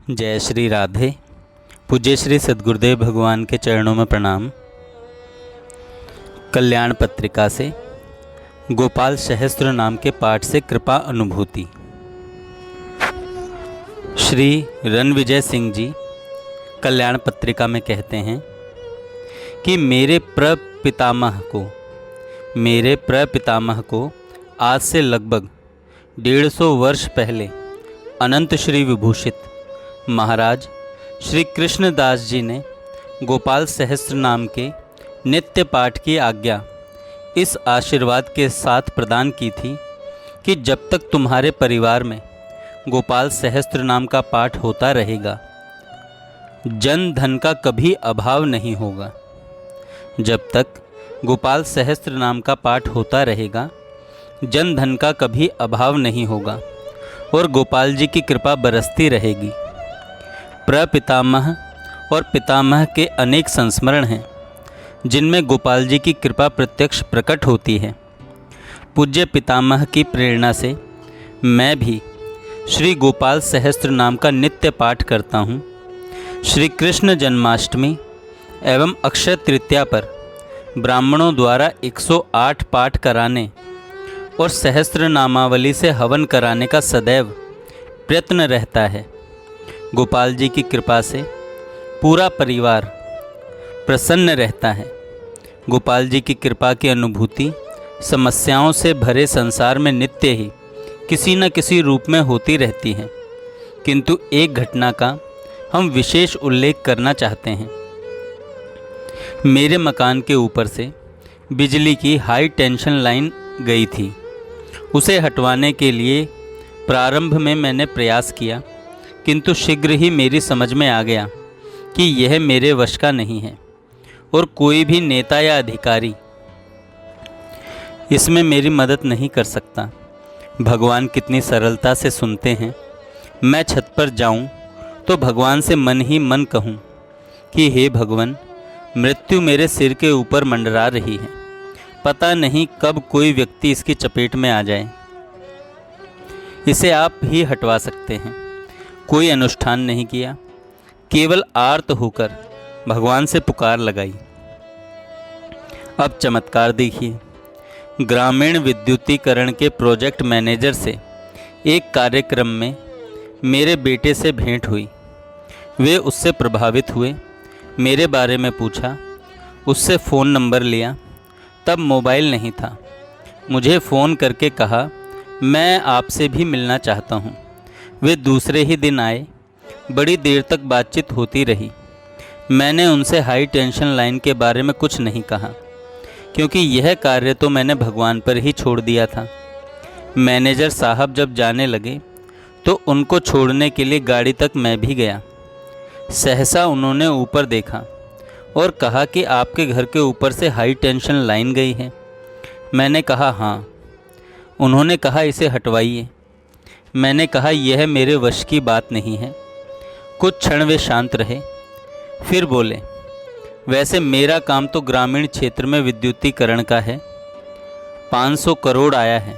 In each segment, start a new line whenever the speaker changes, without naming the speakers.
जय श्री राधे। पूज्य श्री सद्गुरुदेव भगवान के चरणों में प्रणाम। कल्याण पत्रिका से गोपाल सहस्त्र नाम के पाठ से कृपा अनुभूति। श्री रणविजय सिंह जी कल्याण पत्रिका में कहते हैं कि मेरे प्रपितामह को आज से लगभग 150 वर्ष पहले अनंत श्री विभूषित महाराज श्री कृष्णदास जी ने गोपाल सहस्त्र नाम के नित्य पाठ की आज्ञा इस आशीर्वाद के साथ प्रदान की थी कि जब तक तुम्हारे परिवार में गोपाल सहस्त्र नाम का पाठ होता रहेगा, जन धन का कभी अभाव नहीं होगा। जब तक गोपाल सहस्त्र नाम का पाठ होता रहेगा, जन धन का कभी अभाव नहीं होगा और गोपाल जी की कृपा बरसती रहेगी। प्रपितामह और पितामह के अनेक संस्मरण हैं जिनमें गोपाल जी की कृपा प्रत्यक्ष प्रकट होती है। पूज्य पितामह की प्रेरणा से मैं भी श्री गोपाल सहस्त्र नाम का नित्य पाठ करता हूँ। श्री कृष्ण जन्माष्टमी एवं अक्षय तृतीया पर ब्राह्मणों द्वारा 108 पाठ कराने और सहस्त्र नामावली से हवन कराने का सदैव प्रयत्न रहता है। गोपाल जी की कृपा से पूरा परिवार प्रसन्न रहता है। गोपाल जी की कृपा की अनुभूति समस्याओं से भरे संसार में नित्य ही किसी न किसी रूप में होती रहती है, किंतु एक घटना का हम विशेष उल्लेख करना चाहते हैं। मेरे मकान के ऊपर से बिजली की हाई टेंशन लाइन गई थी। उसे हटवाने के लिए प्रारंभ में मैंने प्रयास किया, किंतु शीघ्र ही मेरी समझ में आ गया कि यह मेरे वश का नहीं है और कोई भी नेता या अधिकारी इसमें मेरी मदद नहीं कर सकता। भगवान कितनी सरलता से सुनते हैं। मैं छत पर जाऊं तो भगवान से मन ही मन कहूं कि हे भगवान, मृत्यु मेरे सिर के ऊपर मंडरा रही है, पता नहीं कब कोई व्यक्ति इसकी चपेट में आ जाए। इसे आप ही हटवा सकते हैं। कोई अनुष्ठान नहीं किया, केवल आर्त होकर भगवान से पुकार लगाई। अब चमत्कार देखिए। ग्रामीण विद्युतीकरण के प्रोजेक्ट मैनेजर से एक कार्यक्रम में मेरे बेटे से भेंट हुई। वे उससे प्रभावित हुए, मेरे बारे में पूछा, उससे फ़ोन नंबर लिया। तब मोबाइल नहीं था। मुझे फ़ोन करके कहा, मैं आपसे भी मिलना चाहता हूँ। वे दूसरे ही दिन आए। बड़ी देर तक बातचीत होती रही। मैंने उनसे हाई टेंशन लाइन के बारे में कुछ नहीं कहा, क्योंकि यह कार्य तो मैंने भगवान पर ही छोड़ दिया था। मैनेजर साहब जब जाने लगे तो उनको छोड़ने के लिए गाड़ी तक मैं भी गया। सहसा उन्होंने ऊपर देखा और कहा कि आपके घर के ऊपर से हाई टेंशन लाइन गई है। मैंने कहा हाँ। उन्होंने कहा इसे हटवाइए। मैंने कहा यह मेरे वश की बात नहीं है। कुछ क्षण वे शांत रहे, फिर बोले, वैसे मेरा काम तो ग्रामीण क्षेत्र में विद्युतीकरण का है। 500 करोड़ आया है,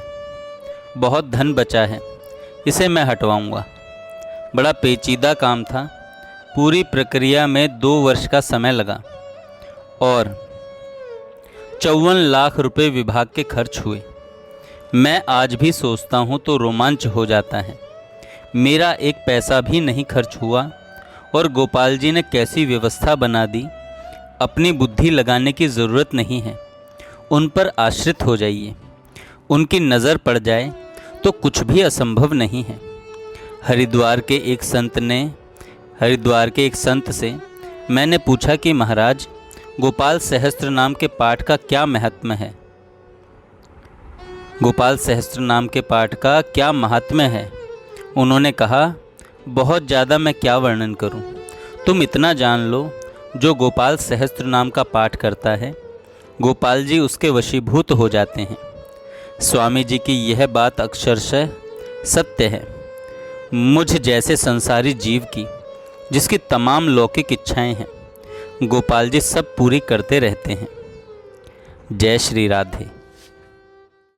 बहुत धन बचा है, इसे मैं हटवाऊंगा। बड़ा पेचीदा काम था। पूरी प्रक्रिया में 2 वर्ष का समय लगा और 54 लाख रुपए विभाग के खर्च हुए। मैं आज भी सोचता हूँ तो रोमांच हो जाता है। मेरा एक पैसा भी नहीं खर्च हुआ और गोपाल जी ने कैसी व्यवस्था बना दी। अपनी बुद्धि लगाने की ज़रूरत नहीं है, उन पर आश्रित हो जाइए। उनकी नज़र पड़ जाए तो कुछ भी असंभव नहीं है। हरिद्वार के एक संत से मैंने पूछा कि महाराज, गोपाल सहस्त्र नाम के पाठ का क्या महात्म्य है? गोपाल सहस्त्र नाम के पाठ का क्या महात्म्य है? उन्होंने कहा, बहुत ज़्यादा मैं क्या वर्णन करूं। तुम इतना जान लो, जो गोपाल सहस्त्र नाम का पाठ करता है, गोपाल जी उसके वशीभूत हो जाते हैं। स्वामी जी की यह बात अक्षरशः सत्य है। मुझ जैसे संसारी जीव की, जिसकी तमाम लौकिक इच्छाएं हैं, गोपाल जी सब पूरी करते रहते हैं। जय श्री राधे।